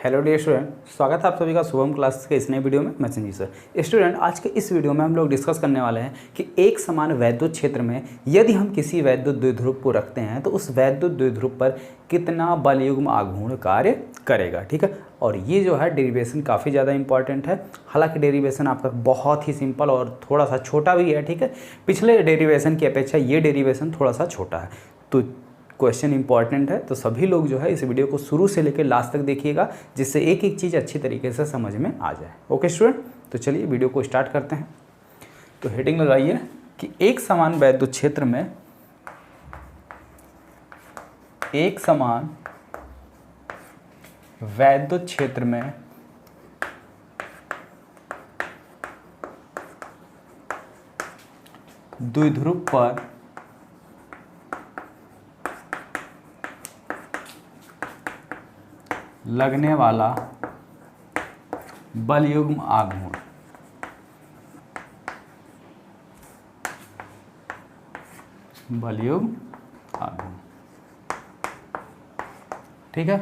Hello dear student, स्वागत है आप सभी का शुभम क्लास के इस नए वीडियो में। मैं संजीव सर। स्टूडेंट, आज के इस वीडियो में हम लोग डिस्कस करने वाले हैं कि एक समान वैद्युत क्षेत्र में यदि हम किसी वैद्युत द्विध्रुव को रखते हैं तो उस वैद्युत द्विध्रुव पर कितना बलयुग्म आघूर्ण कार्य करेगा। ठीक है, और ये जो है डेरिवेशन काफ़ी ज़्यादा इंपॉर्टेंट है। हालांकि डेरिवेशन आपका बहुत ही सिंपल और थोड़ा सा छोटा भी है। ठीक है, पिछले डेरिवेशन की अपेक्षा ये डेरिवेशन थोड़ा सा छोटा है, तो क्वेश्चन इंपॉर्टेंट है। तो सभी लोग जो है इस वीडियो को शुरू से लेकर लास्ट तक देखिएगा, जिससे एक एक चीज़ अच्छी तरीके से समझ में आ जाए। ओके स्टूडेंट, तो चलिए वीडियो को स्टार्ट करते हैं। तो हेडिंग लगाइए कि एक समान वैद्युत क्षेत्र में द्विध्रुव पर लगने वाला बलयुग्म आघूर्ण ठीक है।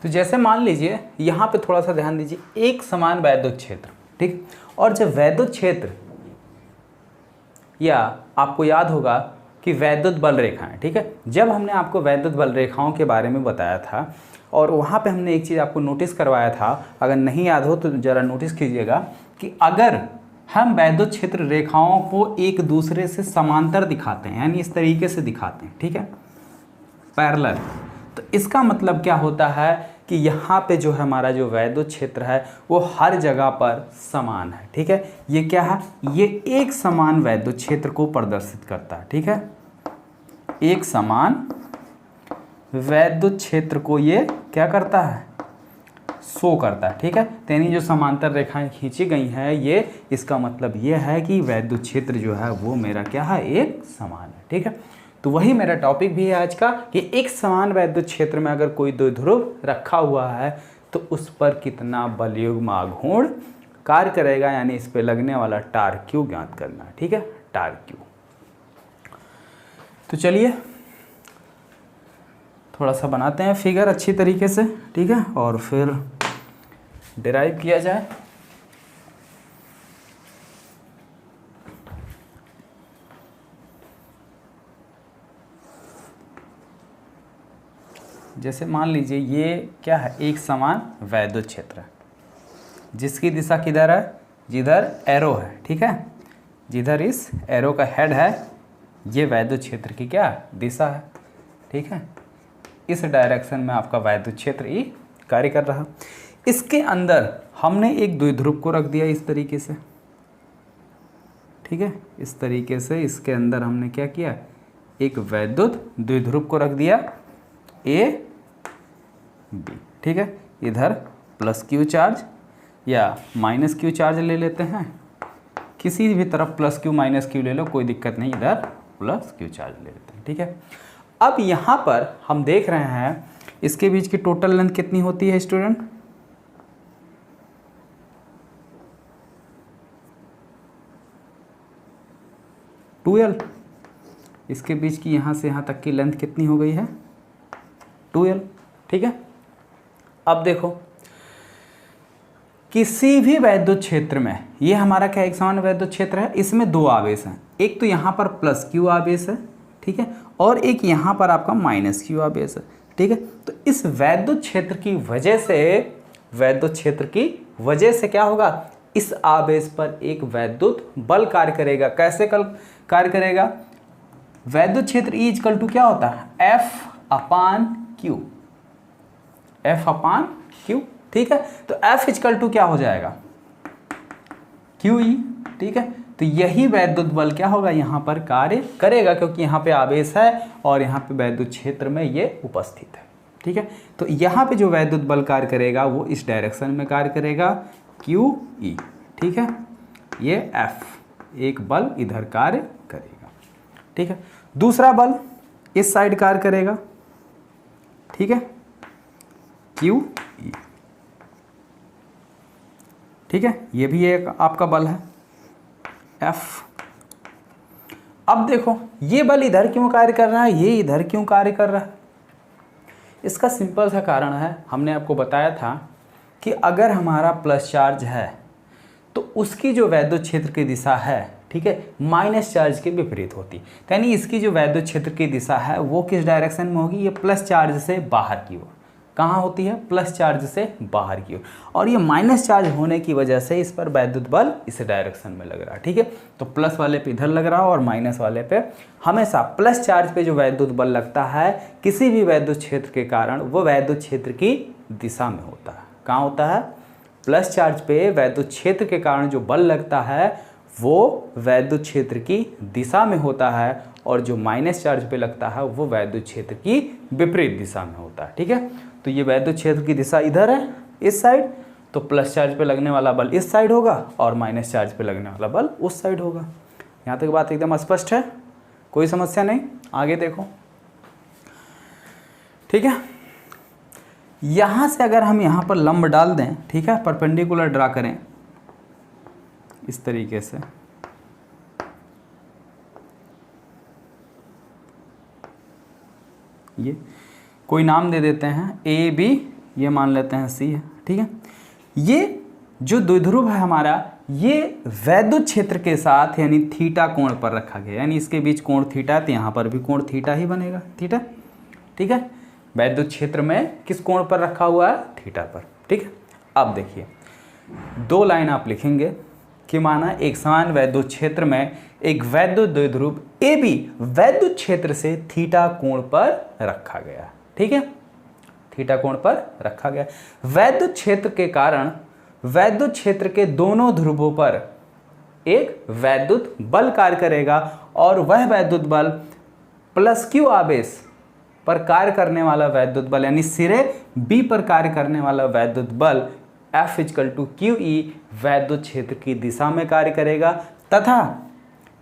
तो जैसे मान लीजिए यहाँ पे थोड़ा सा ध्यान दीजिए, एक समान वैद्युत क्षेत्र, ठीक, और जब वैद्युत क्षेत्र, या आपको याद होगा कि वैद्युत बल रेखाएं, ठीक है, जब हमने आपको वैद्युत बल रेखाओं के बारे में बताया था और वहाँ पे हमने एक चीज़ आपको नोटिस करवाया था, अगर नहीं याद हो तो ज़रा नोटिस कीजिएगा कि अगर हम वैद्युत क्षेत्र रेखाओं को एक दूसरे से समांतर दिखाते हैं, यानी इस तरीके से दिखाते हैं, ठीक है, पैरेलल, तो इसका मतलब क्या होता है कि यहाँ पे जो है हमारा जो वैद्युत क्षेत्र है वो हर जगह पर समान है। ठीक है, ये क्या है, ये एक समान वैद्युत क्षेत्र को प्रदर्शित करता है। ठीक है, एक समान वैद्युत क्षेत्र को ये क्या करता है, शो करता है। ठीक है, तो यानी जो समांतर रेखाएं खींची गई हैं, ये इसका मतलब ये है कि वैद्युत क्षेत्र जो है वो मेरा क्या है, एक समान है। ठीक है, तो वही मेरा टॉपिक भी है आज का कि एक समान वैद्युत क्षेत्र में अगर कोई द्विध्रुव रखा हुआ है तो उस पर कितना बलयुग्म आघूर्ण कार्य करेगा, यानी इस पे लगने वाला टार्क क्यू ज्ञात करना है। ठीक है, टार्क क्यू। तो चलिए थोड़ा सा बनाते हैं फिगर अच्छी तरीके से, ठीक है, और फिर डिराइव किया जाए। जैसे मान लीजिए ये क्या है, एक समान वैद्युत क्षेत्र है जिसकी दिशा किधर है, जिधर एरो है। ठीक है, जिधर इस एरो का हेड है ये वैद्युत क्षेत्र की क्या दिशा है। ठीक है, इस डायरेक्शन में आपका वैद्युत क्षेत्र ई कार्य कर रहा। इसके अंदर हमने एक द्विध्रुव को रख दिया इस तरीके से। ठीक है, इस तरीके से इसके अंदर हमने क्या किया, एक वैद्युत द्विध्रुव को रख दिया ए बी। ठीक है, इधर प्लस क्यू चार्ज या माइनस क्यू चार्ज ले लेते हैं, किसी भी तरफ प्लस क्यू माइनस क्यू ले लो, कोई दिक्कत नहीं, इधर प्लस क्यू चार्ज ले लेते हैं। ठीक है, अब यहाँ पर हम देख रहे हैं इसके बीच की टोटल लेंथ कितनी होती है स्टूडेंट, ट्वेल्व। इसके बीच की यहाँ से यहाँ तक की लेंथ कितनी हो गई है, 12। ठीक है, अब देखो किसी भी वैद्युत क्षेत्र में, ये हमारा क्या एक समान वैद्युत क्षेत्र है, इसमें दो आवेश हैं, एक तो यहाँ पर प्लस क्यू आवेश है, ठीक है, और एक यहाँ पर आपका माइनस क्यू आवेश है। ठीक है, तो इस वैद्युत क्षेत्र की वजह से क्या होगा, इस आवेश पर एक वैद्युत बल कार्य करेगा। कैसे कार्य करेगा, वैद्युत क्षेत्र E इक्वल टू क्या होता है, F अपान Q। ठीक है, तो F इक्वल टू क्या हो जाएगा, QE। ठीक है, तो यही वैद्युत बल क्या होगा, यहाँ पर कार्य करेगा, क्योंकि यहाँ पे आवेश है और यहाँ पे वैद्युत क्षेत्र में ये उपस्थित है। ठीक है, तो यहाँ पे जो वैद्युत बल कार्य करेगा वो इस डायरेक्शन में कार्य करेगा, QE। ठीक है, ये F एक बल इधर कार्य करेगा। ठीक है, दूसरा बल इस साइड कार्य करेगा। ठीक है, क्यू ई। ठीक है, ये भी एक आपका बल है F। अब देखो ये बल इधर क्यों कार्य कर रहा है, ये इधर क्यों कार्य कर रहा है। इसका सिंपल सा कारण है, हमने आपको बताया था कि अगर हमारा प्लस चार्ज है तो उसकी जो वैद्युत क्षेत्र की दिशा है, ठीक है, माइनस चार्ज के विपरीत होती। यानी इसकी जो वैद्युत क्षेत्र की दिशा है वो किस डायरेक्शन में होगी, ये प्लस चार्ज से बाहर की ओर। कहाँ होती है, प्लस चार्ज से बाहर की ओर। और ये माइनस चार्ज होने की वजह से इस पर वैद्युत बल इस डायरेक्शन में लग रहा है। ठीक है, तो प्लस वाले पे इधर लग रहा है और माइनस वाले पे। हमेशा प्लस चार्ज पे जो वैद्युत बल लगता है किसी भी वैद्युत क्षेत्र के कारण, वो वैद्युत क्षेत्र की दिशा में होता है। कहाँ होता है, प्लस चार्ज पे वैद्युत क्षेत्र के कारण जो बल लगता है वो वैद्युत क्षेत्र की दिशा में होता है, और जो माइनस चार्ज पे लगता है वो वैद्युत क्षेत्र की विपरीत दिशा में होता है। ठीक है, तो ये वैद्युत क्षेत्र की दिशा इधर है इस साइड, तो प्लस चार्ज पे लगने वाला बल इस साइड होगा और माइनस चार्ज पे लगने वाला बल उस साइड होगा। यहाँ तक बात एकदम स्पष्ट है, कोई समस्या नहीं। आगे देखो, ठीक है, यहाँ से अगर हम यहाँ पर लंब डाल दें, ठीक है, परपेंडिकुलर ड्रा करें इस तरीके से, ये कोई नाम दे देते हैं ए बी, ये मान लेते हैं सी है। ठीक है, ये जो द्विध्रुव है हमारा, ये वैद्युत क्षेत्र के साथ यानी थीटा कोण पर रखा गया, यानी इसके बीच कोण थीटा है, तो यहाँ पर भी कोण थीटा ही बनेगा, थीटा। ठीक है, वैद्युत क्षेत्र में किस कोण पर रखा हुआ है, थीटा पर। ठीक है, अब देखिए दो लाइन आप लिखेंगे कि माना एक समान वैद्युत क्षेत्र में एक वैद्युत द्विध्रुव ए बी वैद्युत क्षेत्र से थीटा कोण पर रखा गया। ठीक है, थीटा कोण पर रखा गया। वैद्युत क्षेत्र के कारण वैद्युत क्षेत्र के दोनों ध्रुवों पर एक वैद्युत बल कार्य करेगा, और वह वैद्युत बल प्लस क्यू आवेश पर कार्य करने वाला वैद्युत बल, यानी सिरे बी पर कार्य करने वाला वैद्युत बल F = QE वैद्युत क्षेत्र की दिशा में कार्य करेगा, तथा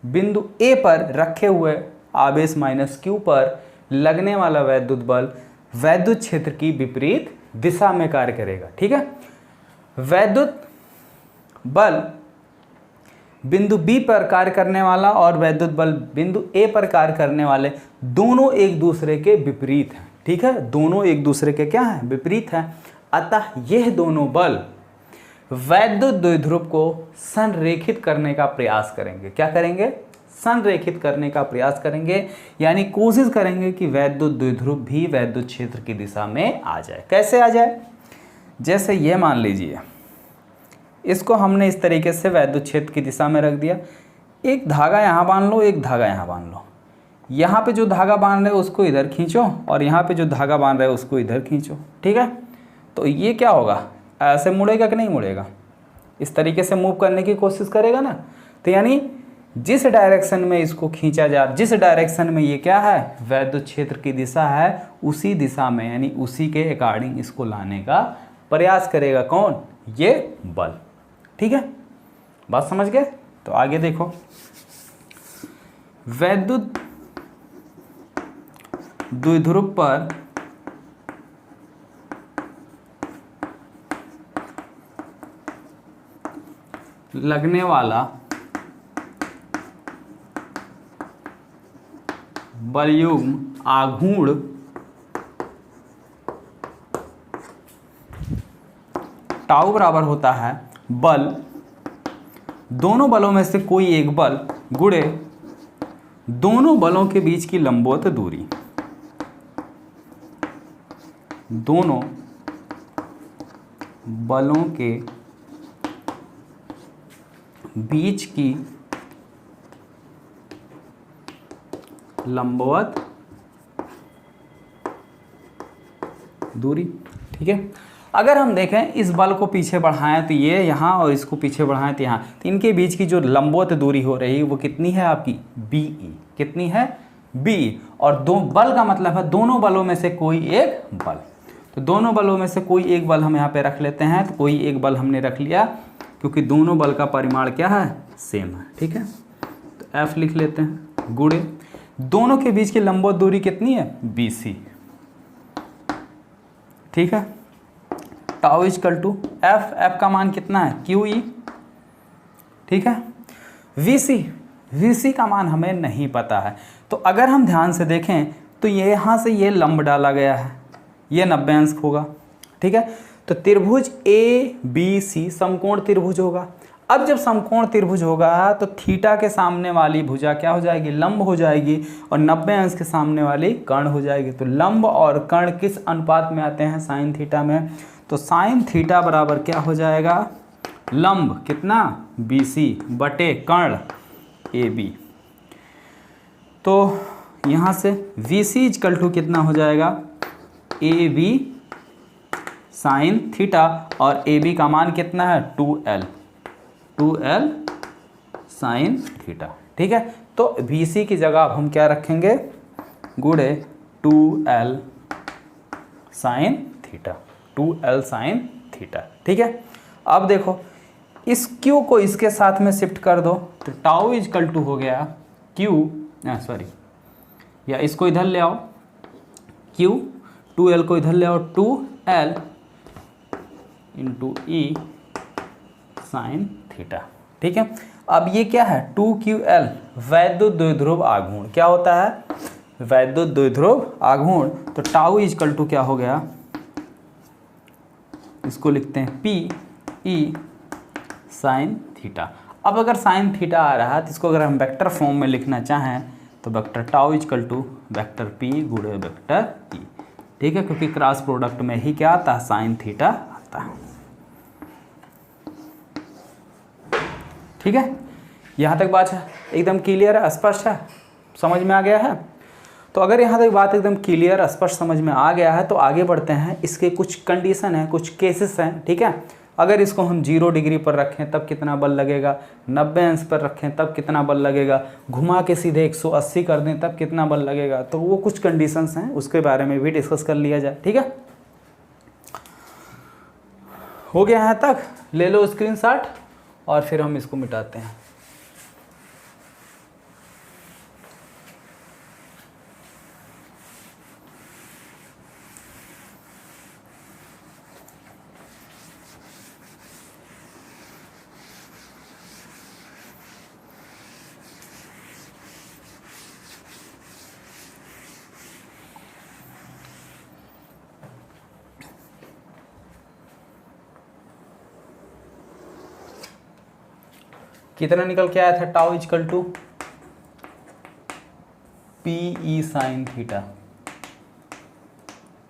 बिंदु A पर रखे हुए आवेश माइनस Q पर लगने वाला वैद्युत बल वैद्युत क्षेत्र की विपरीत दिशा में कार्य करेगा। ठीक है, वैद्युत बल बिंदु B पर कार्य करने वाला और वैद्युत बल बिंदु A पर कार्य करने वाले दोनों एक दूसरे के विपरीत हैं। ठीक है, दोनों एक दूसरे के क्या हैं, विपरीत हैं। अतः यह दोनों बल वैद्युत द्विध्रुव को संरेखित करने का प्रयास करेंगे। क्या करेंगे, संरेखित करने का प्रयास करेंगे, यानी कोशिश करेंगे कि वैद्युत द्विध्रुव भी वैद्युत क्षेत्र की दिशा में आ जाए। कैसे आ जाए, जैसे ये मान लीजिए इसको हमने इस तरीके से वैद्युत क्षेत्र की दिशा में रख दिया, एक धागा यहाँ बांध लो, एक धागा यहाँ बांध लो। यहाँ पे जो धागा बांध रहे हो उसको इधर खींचो, और यहाँ पे जो धागा बांध रहे हो उसको इधर खींचो। ठीक है, तो ये क्या होगा, ऐसे मुड़ेगा कि नहीं मुड़ेगा, इस तरीके से मूव करने की कोशिश करेगा ना। तो यानी जिस डायरेक्शन में इसको खींचा जा, जिस डायरेक्शन में ये क्या है, वैद्युत क्षेत्र की दिशा है, उसी दिशा में यानी उसी के अकॉर्डिंग इसको लाने का प्रयास करेगा। कौन, ये बल। ठीक है, बात समझ गए। तो आगे देखो, वैद्युत द्विध्रुव पर लगने वाला बलयुग्म आघूर्ण टाउ बराबर होता है बल, दोनों बलों में से कोई एक बल गुणे दोनों बलों के बीच की लंबवत दूरी। दोनों बलों के बीच की लंबवत दूरी। ठीक है, अगर हम देखें इस बल को पीछे बढ़ाएं तो ये यहाँ, और इसको पीछे बढ़ाएं तो यहाँ, तो इनके बीच की जो लंबवत दूरी हो रही है वो कितनी है आपकी, BE। कितनी है, BE। और दो बल का मतलब है दोनों बलों में से कोई एक बल। तो दोनों बलों में से कोई एक बल हम यहाँ पे रख लेते हैं, तो कोई एक बल हमने रख लिया, क्योंकि दोनों बल का परिमाण क्या है, सेम है। ठीक है, तो F लिख लेते हैं, गुणे दोनों के बीच की लंबवत दूरी कितनी है, BC। ठीक है, tau equal to F, F का मान कितना है क्यू ई, ठीक है। वी सी, वी सी का मान हमें नहीं पता है, तो अगर हम ध्यान से देखें तो ये यहाँ से ये लंब डाला गया है, ये 90 अंश होगा, ठीक है। तो त्रिभुज ए बी सी समकोण त्रिभुज होगा। अब जब समकोण त्रिभुज होगा तो थीटा के सामने वाली भुजा क्या हो जाएगी, लंब हो जाएगी, और 90 अंश के सामने वाली कर्ण हो जाएगी। तो लंब और कर्ण किस अनुपात में आते हैं, साइन थीटा में। तो साइन थीटा बराबर क्या हो जाएगा, लंब कितना बी सी बटे कर्ण ए बी। तो यहाँ से वी सी इजकल टू कितना हो जाएगा, ए बी साइन थीटा, और ए बी का मान कितना है 2L, 2L साइन थीटा, ठीक है। तो वी सी की जगह अब हम क्या रखेंगे, गुणे 2L sine theta, 2L sine theta, ठीक है। अब देखो इस Q को इसके साथ में शिफ्ट कर दो, तो टाउ इजकल टू हो गया Q, सॉरी, या इसको इधर ले आओ Q, 2L को इधर ले आओ 2L इंटू ई साइन थीटा, ठीक है। अब ये क्या है 2QL, वैद्युत द्विध्रुव आघूर्ण। क्या होता है, वैद्युत द्विध्रुव आघूर्ण। तो टाउ इजकल टू क्या हो गया, इसको लिखते हैं P E साइन थीटा। अब अगर साइन थीटा आ रहा है तो इसको अगर हम वेक्टर फॉर्म में लिखना चाहें तो vector tau equal to vector P गुणे वेक्टर E, ठीक है, क्योंकि क्रॉस प्रोडक्ट में ही क्या आता है, साइन थीटा आता है, ठीक है। यहाँ तक बात है एकदम क्लियर है, स्पष्ट है, समझ में आ गया है। तो अगर यहाँ तक बात एकदम क्लियर स्पष्ट समझ में आ गया है तो आगे बढ़ते हैं। इसके कुछ कंडीशन हैं, कुछ केसेस हैं, ठीक है। अगर इसको हम 0 डिग्री पर रखें तब कितना बल लगेगा, 90 अंश पर रखें तब कितना बल लगेगा, घुमा के सीधे 180 कर दें तब कितना बल लगेगा, तो वो कुछ कंडीशंस हैं, उसके बारे में भी डिस्कस कर लिया जाए, ठीक है। हो गया यहाँ तक, ले लो स्क्रीनशॉट और फिर हम इसको मिटाते हैं। कितना निकल के आया था, tau equal to P E sine theta,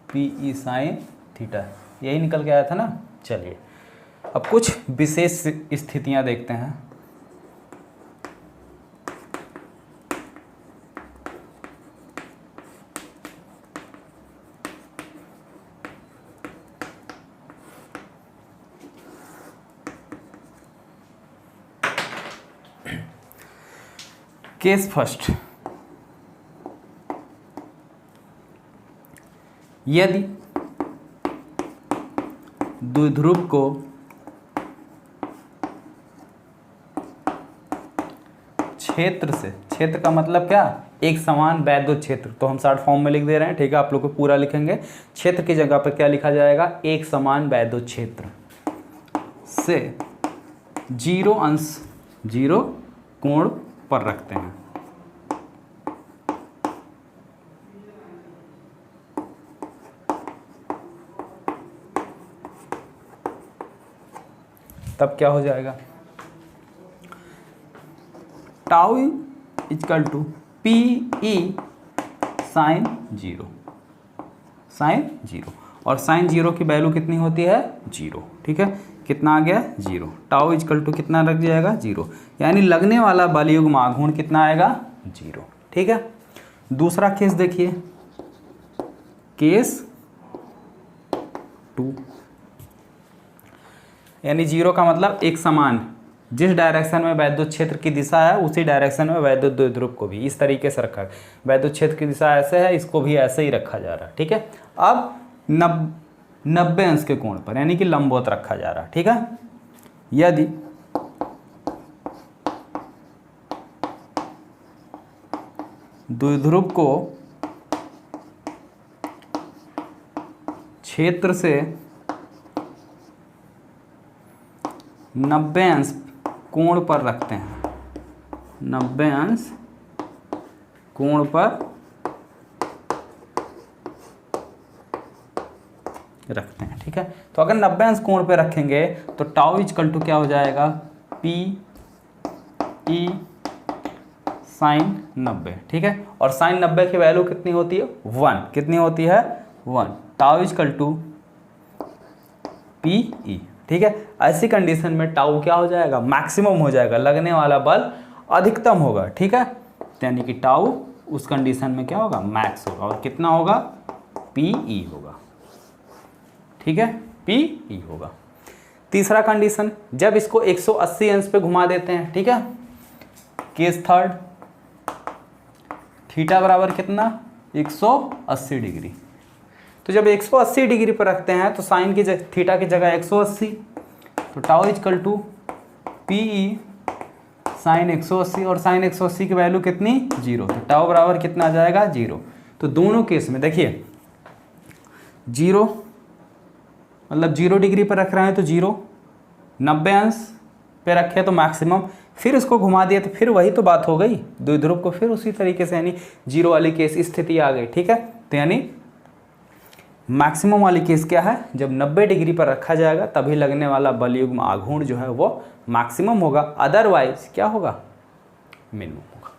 P E sine theta, यही निकल के आया था ना। चलिए अब कुछ विशेष स्थितियां देखते हैं। केस फर्स्ट, यदि द्विध्रुव को क्षेत्र से, क्षेत्र का मतलब क्या, एक समान वैद्युत क्षेत्र, तो हम शॉर्ट फॉर्म में लिख दे रहे हैं, ठीक है। आप लोग को पूरा लिखेंगे, क्षेत्र की जगह पर क्या लिखा जाएगा, एक समान वैद्युत क्षेत्र से 0 अंश 0 कोण पर रखते हैं। तब क्या हो जाएगा, tau equal to P E sine 0, sine 0, और साइन 0 की वैल्यू कितनी होती है 0, ठीक है। कितना आ गया 0, टाउ इजकल टू कितना लग जाएगा 0, यानी लगने वाला बलयुग्म आघूर्ण कितना आएगा 0, ठीक है। दूसरा केस देखिए, केस 2, यानी 0 का मतलब एक समान, जिस डायरेक्शन में वैद्युत क्षेत्र की दिशा है उसी डायरेक्शन में वैद्युत द्विध्रुव को भी इस तरीके से रखा है। वैद्युत क्षेत्र की दिशा ऐसे है, इसको भी ऐसे ही रखा जा रहा है, ठीक है। अब 90 अंश के कोण पर, यानी कि लंबवत रखा जा रहा है, ठीक है। यदि द्विध्रुव को क्षेत्र से 90 अंश कोण पर रखते हैं, 90 अंश कोण पर रखते हैं, ठीक है। तो अगर 90 अंश कोण पे रखेंगे तो टाउ इक्वल टू क्या हो जाएगा, पी ई साइन 90, ठीक है। और साइन 90 की वैल्यू कितनी होती है, 1, कितनी होती है 1, tau equal to P E, ठीक है। ऐसी कंडीशन में टाउ क्या हो जाएगा, मैक्सिमम हो जाएगा, लगने वाला बल अधिकतम होगा, ठीक है। यानी कि टाउ उस कंडीशन में क्या होगा, मैक्स होगा, और कितना होगा, पी ई होगा, ठीक है, पी ई होगा। तीसरा कंडीशन, जब इसको 180 अंश पे घुमा देते हैं, ठीक है, केस थर्ड, थीटा बराबर कितना, 180 डिग्री। तो जब 180 डिग्री पर रखते हैं तो साइन की जगह, थीटा की जगह 180, तो tau equal to P E sine 180, और साइन 180 की वैल्यू कितनी, 0, तो टाउ बराबर कितना आ जाएगा, 0। तो दोनों केस में देखिए 0 मतलब 0 डिग्री पर रख रहे हैं तो 0, 90 अंश पे रखे तो मैक्सिमम, फिर इसको घुमा दिया तो फिर वही तो बात हो गई, द्विध्रुव को फिर उसी तरीके से यानी 0 वाली केस स्थिति आ गई, ठीक है। तो यानी मैक्सिमम वाली केस क्या है, जब 90 डिग्री पर रखा जाएगा तभी लगने वाला बलयुग्म आघूर्ण जो है वो मैक्सिमम होगा, अदरवाइज क्या होगा, मिनिमम होगा।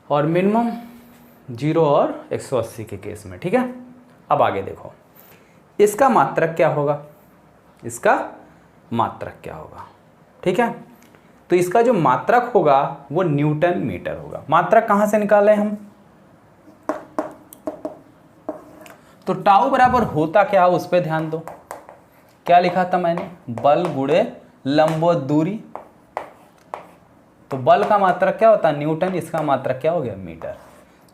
और मिनिमम 0 और 180 के केस में, ठीक है। अब आगे देखो, इसका मात्रक क्या होगा, इसका मात्रक क्या होगा, ठीक है। तो इसका जो मात्रक होगा वो न्यूटन मीटर होगा। मात्रक कहां से निकालें हम, तो टाउ बराबर होता क्या, उस पर ध्यान दो। क्या लिखा था मैंने, बल गुणे लंबवत दूरी। तो बल का मात्रक क्या होता है, न्यूटन, इसका मात्रक क्या हो गया, मीटर।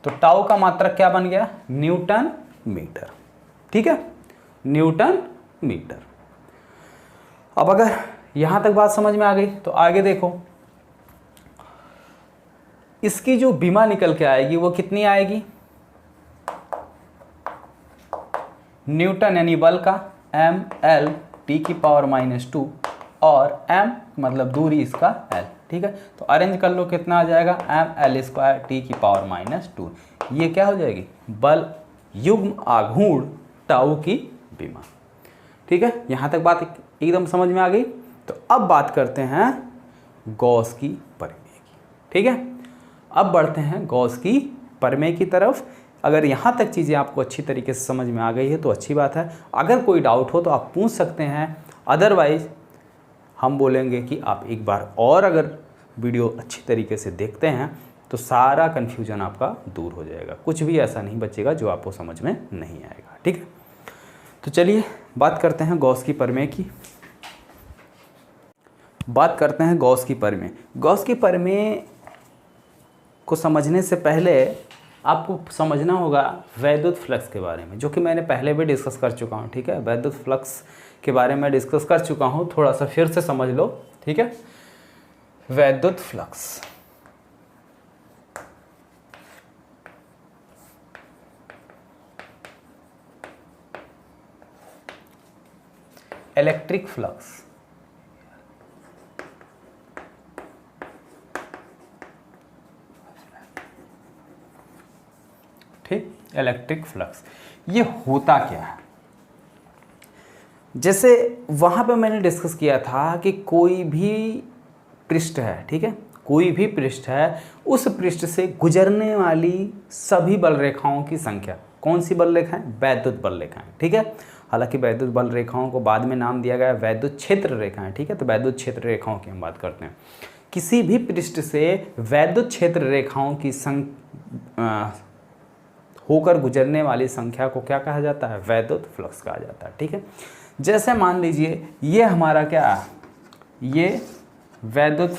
तो टाउ का मात्रक क्या बन गया, न्यूटन मीटर, ठीक है, न्यूटन मीटर। अब अगर यहां तक बात समझ में आ गई तो आगे देखो, इसकी जो बीमा निकल के आएगी वो कितनी आएगी, न्यूटन यानी बल का एम एल टी की पावर -2 और एम मतलब दूरी इसका एल, ठीक है। तो अरेंज कर लो कितना आ जाएगा, एम एल स्क्वायर टी की पावर -2, ये क्या हो जाएगी, बल युग्म आघूर्ण टाउ की बीमा, ठीक है। यहां तक बात एकदम समझ में आ गई। तो अब बात करते हैं गॉस की प्रमेय की, ठीक है। अब बढ़ते हैं गॉस की प्रमेय की तरफ। अगर यहाँ तक चीज़ें आपको अच्छी तरीके से समझ में आ गई है तो अच्छी बात है। अगर कोई डाउट हो तो आप पूछ सकते हैं, अदरवाइज हम बोलेंगे कि आप एक बार और अगर वीडियो अच्छी तरीके से देखते हैं तो सारा कन्फ्यूजन आपका दूर हो जाएगा, कुछ भी ऐसा नहीं बचेगा जो आपको समझ में नहीं आएगा, ठीक है। तो चलिए बात करते हैं गॉस की प्रमेय की। बात करते हैं गॉस की प्रमेय। गॉस की प्रमेय को समझने से पहले आपको समझना होगा वैद्युत फ्लक्स के बारे में, जो कि मैंने पहले भी डिस्कस कर चुका हूँ, ठीक है। वैद्युत फ्लक्स के बारे में डिस्कस कर चुका हूँ, थोड़ा सा फिर से समझ लो, ठीक है। वैद्युत फ्लक्स, इलेक्ट्रिक फ्लक्स, ठीक, इलेक्ट्रिक फ्लक्स ये होता क्या है। जैसे वहाँ पे मैंने डिस्कस किया था कि कोई भी पृष्ठ है, ठीक है, कोई भी पृष्ठ है, उस पृष्ठ से गुजरने वाली सभी बल रेखाओं की संख्या, कौन सी बल रेखाएं, वैद्युत बल रेखाएं, ठीक है। हालांकि वैद्युत बल रेखाओं को बाद में नाम दिया गया वैद्युत क्षेत्र रेखाएं, ठीक है। तो वैद्युत क्षेत्र रेखाओं की हम बात करते हैं। किसी भी पृष्ठ से वैद्युत क्षेत्र रेखाओं की होकर गुजरने वाली संख्या को क्या कहा जाता है, वैद्युत फ्लक्स कहा जाता है, ठीक है। जैसे मान लीजिए ये हमारा क्या है, ये वैद्युत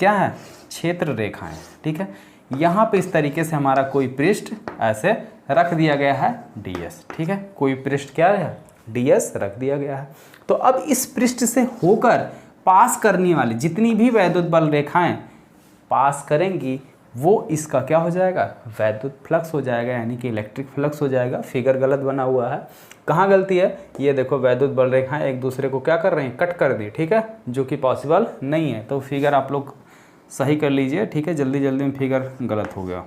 क्या है, क्षेत्र रेखाएं, ठीक है। यहाँ पे इस तरीके से हमारा कोई पृष्ठ ऐसे रख दिया गया है ds, ठीक है। कोई पृष्ठ क्या है, ds रख दिया गया है। तो अब इस पृष्ठ से होकर पास करने वाली जितनी भी वैद्युत बल रेखाएं पास करेंगी वो इसका क्या हो जाएगा, वैद्युत फ्लक्स हो जाएगा, यानी कि इलेक्ट्रिक फ्लक्स हो जाएगा। फिगर गलत बना हुआ है, कहाँ गलती है, ये देखो वैद्युत बल रेखाएं एक दूसरे को क्या कर रही हैं, कट कर दी, ठीक है, जो कि पॉसिबल नहीं है। तो फिगर आप लोग सही कर लीजिए, ठीक है, जल्दी जल्दी में फिगर गलत हो गया।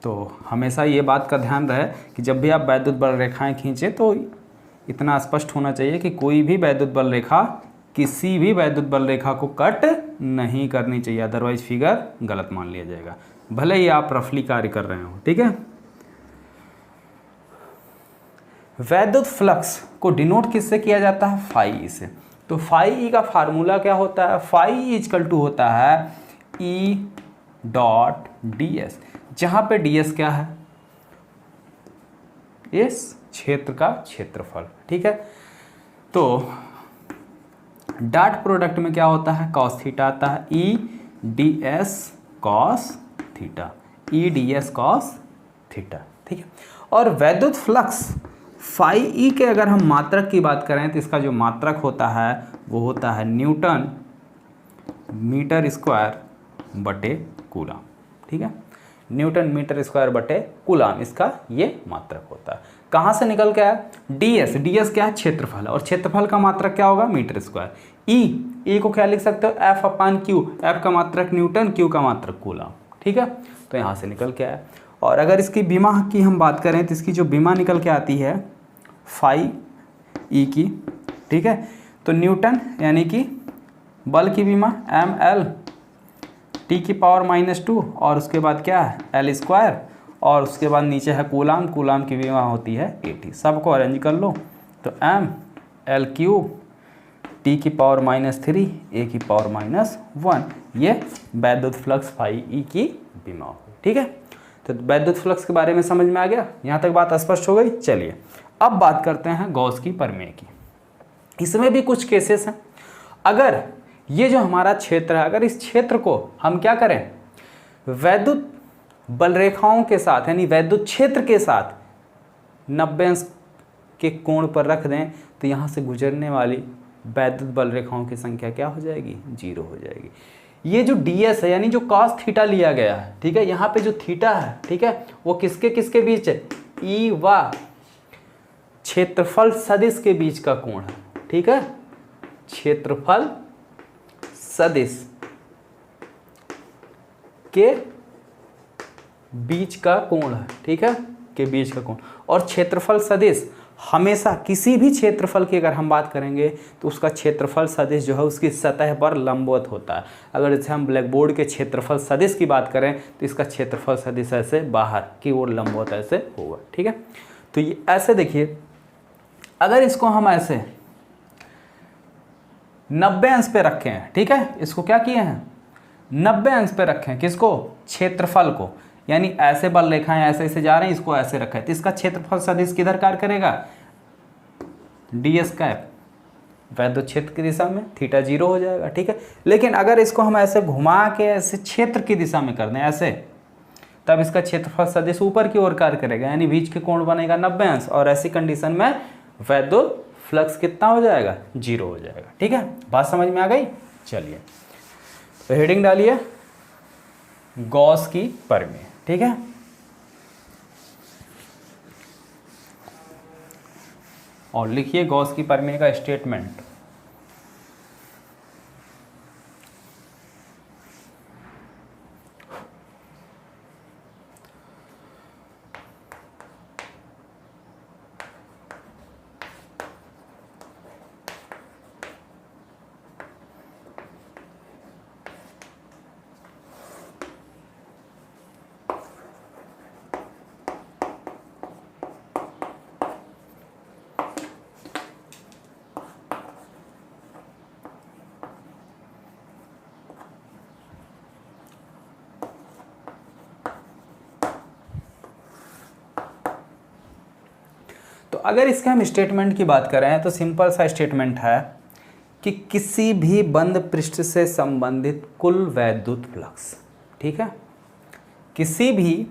तो हमेशा ये बात का ध्यान रहे कि जब भी आप वैद्युत बल रेखाएं खींचें तो इतना स्पष्ट होना चाहिए कि कोई भी वैद्युत बल रेखा किसी भी वैद्युत बल रेखा को कट नहीं करनी चाहिए, अदरवाइज फिगर गलत मान लिया जाएगा, भले ही आप रफली कार्य कर रहे हो, ठीक है। वैद्युत फ्लक्स को डिनोट किससे किया जाता है, फाई ई से। तो फाई ई का फार्मूला क्या होता है, फाई ई इक्वल टू होता है ई डॉट डी एस, जहां पे डी एस क्या है, इस क्षेत्र का क्षेत्रफल, ठीक है। तो डॉट प्रोडक्ट में क्या होता है, कॉस थीटा आता है, E D S cos theta, E D S cos theta, ठीक है। और वैद्युत फ्लक्स फाई ई के अगर हम मात्रक की बात करें तो इसका जो मात्रक होता है वो होता है न्यूटन मीटर स्क्वायर बटे कूलम, ठीक है, न्यूटन मीटर स्क्वायर बटे कूलम इसका ये मात्रक होता है। कहाँ से निकल के आया, डी एस क्या है, क्षेत्रफल है, और क्षेत्रफल का मात्रक क्या होगा, मीटर स्क्वायर। ई को क्या लिख सकते हो, एफ अपान क्यू, एफ का मात्रक न्यूटन, क्यू का मात्रक कूलम, ठीक है। तो यहाँ से निकल के आया। और अगर इसकी बीमा की हम बात करें तो इसकी जो बीमा निकल के आती है फाई ई की, ठीक है, तो न्यूटन यानी कि बल की बीमा एम एल टी की पावर -2, और उसके बाद क्या है एल स्क्वायर, और उसके बाद नीचे है कूलाम की बीमा होती है 80। सबको अरेंज कर लो, तो एम एल क्यूब टी की पावर -3 ए की पावर -1, ये वैद्युत फ्लक्स फाई ई की बीमा होगी, ठीक है। तो वैद्युत फ्लक्स के बारे में समझ में आ गया, यहाँ तक बात स्पष्ट हो गई। चलिए अब बात करते हैं गॉस की प्रमेय की। इसमें भी कुछ केसेस हैं। अगर ये जो हमारा क्षेत्र है, अगर इस क्षेत्र को हम क्या करें, वैद्युत बल रेखाओं के साथ यानी वैद्युत क्षेत्र के साथ 90 अंश के कोण पर रख दें, तो यहाँ से गुजरने वाली वैद्युत बल रेखाओं की संख्या क्या हो जाएगी, 0 हो जाएगी। ये जो डी एस है यानी जो कॉस थीटा लिया गया है, ठीक है, यहाँ पे जो थीटा है, ठीक है, वो किसके किसके बीच है, ई व क्षेत्रफल सदिश के बीच का कोण है, ठीक है, क्षेत्रफल सदिश के बीच का कोण है, ठीक है, के बीच का कोण। और क्षेत्रफल सदिश हमेशा किसी भी क्षेत्रफल की अगर हम बात करेंगे तो उसका क्षेत्रफल सदिश जो है उसकी सतह पर लंबवत होता है। अगर जैसे हम ब्लैक बोर्ड के क्षेत्रफल सदिश की बात करें तो इसका क्षेत्रफल सदिश ऐसे बाहर की ओर लंबवत ऐसे होगा, ठीक है। तो ये ऐसे देखिए, अगर इसको हम ऐसे 90 अंश पे रखे हैं, ठीक है, इसको क्या किए हैं 90 अंश पे रखे हैं, किसको, क्षेत्रफल को, यानी ऐसे बल रेखाएं ऐसे ऐसे जा रहे हैं, इसको ऐसे रखा है, तो इसका क्षेत्रफल सदिश किधर कार्य करेगा, ds कैप वैद्युत क्षेत्र की दिशा में, थीटा 0 हो जाएगा, ठीक है। लेकिन अगर इसको हम ऐसे घुमा के ऐसे क्षेत्र की दिशा में कर दें ऐसे, तब इसका क्षेत्रफल सदिश ऊपर की ओर कार्य करेगा, यानी बीच के कोण बनेगा 90 अंश, और ऐसी कंडीशन में वैद्युत फ्लक्स कितना हो जाएगा, 0 हो जाएगा, ठीक है। बात समझ में आ गई। चलिए तो हेडिंग डालिए गॉस की प्रमेय, ठीक है। और लिखिए गॉस की प्रमेय का स्टेटमेंट। तो अगर इसके हम स्टेटमेंट की बात करें तो सिंपल सा स्टेटमेंट है कि किसी भी बंद पृष्ठ से संबंधित कुल वैद्युत फ्लक्स, ठीक है, किसी भी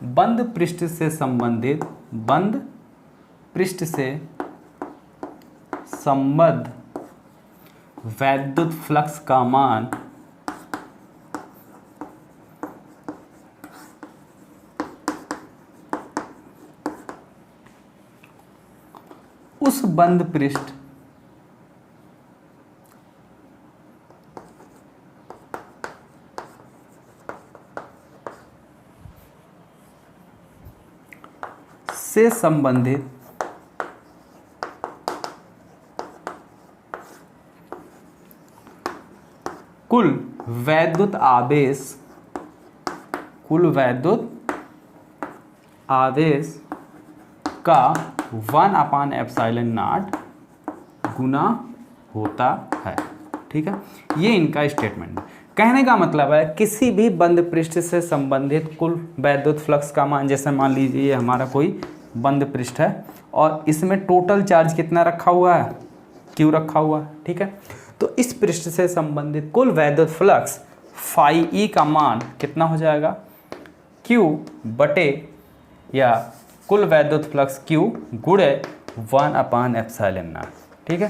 बंद पृष्ठ से संबंधित, बंद पृष्ठ से संबद्ध वैद्युत फ्लक्स का मान उस बंद पृष्ठ से संबंधित कुल वैद्युत आवेश का 1/ε0 गुना होता है। ठीक है, ये इनका स्टेटमेंट है। कहने का मतलब है किसी भी बंद पृष्ठ से संबंधित कुल वैद्युत फ्लक्स का मान, जैसे मान लीजिए ये हमारा कोई बंद पृष्ठ है और इसमें टोटल चार्ज कितना रखा हुआ है, Q रखा हुआ है। ठीक है, तो इस पृष्ठ से संबंधित कुल वैद्युत फ्लक्स फाई ई का मान कितना हो जाएगा, Q बटे या कुल वैद्युत फ्लक्स Q गुणे 1/ε0। ठीक है,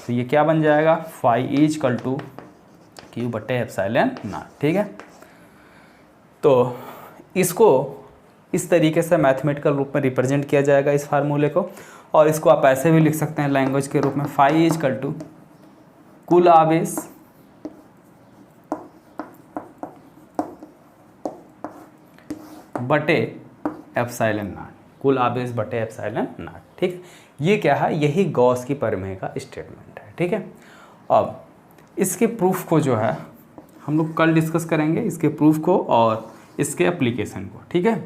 तो ये क्या बन जाएगा, phi E equal to Q बटे ε0। ठीक है, तो इसको इस तरीके से मैथमेटिकल रूप में रिप्रेजेंट किया जाएगा इस फार्मूले को, और इसको आप ऐसे भी लिख सकते हैं लैंग्वेज के रूप में, फाई इक्वल टू कुल आवेश बटे ε0, कुल आवेश बटे ε0। ठीक, ये क्या है, यही गॉस की प्रमेय का स्टेटमेंट है। ठीक है, अब इसके प्रूफ को जो है हम लोग कल डिस्कस करेंगे, इसके प्रूफ को और इसके एप्लीकेशन को। ठीक है,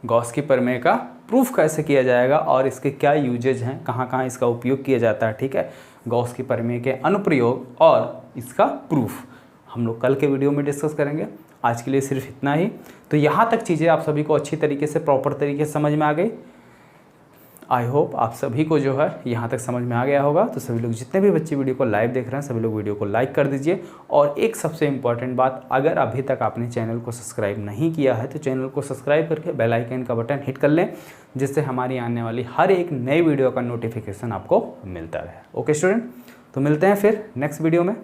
गॉस की प्रमेय का प्रूफ कैसे किया जाएगा और इसके क्या यूजेज हैं, कहाँ कहाँ इसका उपयोग किया जाता है। ठीक है, गॉस की प्रमेय के अनुप्रयोग और इसका प्रूफ हम लोग कल के वीडियो में डिस्कस करेंगे। आज के लिए सिर्फ इतना ही। तो यहाँ तक चीज़ें आप सभी को अच्छी तरीके से, प्रॉपर तरीके से समझ में आ गई। आई होप आप सभी को जो है यहाँ तक समझ में आ गया होगा। तो सभी लोग, जितने भी बच्चे वीडियो को लाइव देख रहे हैं, सभी लोग वीडियो को लाइक कर दीजिए। और एक सबसे इम्पॉर्टेंट बात, अगर अभी तक आपने चैनल को सब्सक्राइब नहीं किया है तो चैनल को सब्सक्राइब करके बेल आइकन का बटन हिट कर लें, जिससे हमारी आने वाली हर एक नई वीडियो का नोटिफिकेशन आपको मिलता रहे। ओके स्टूडेंट, तो मिलते हैं फिर नेक्स्ट वीडियो में।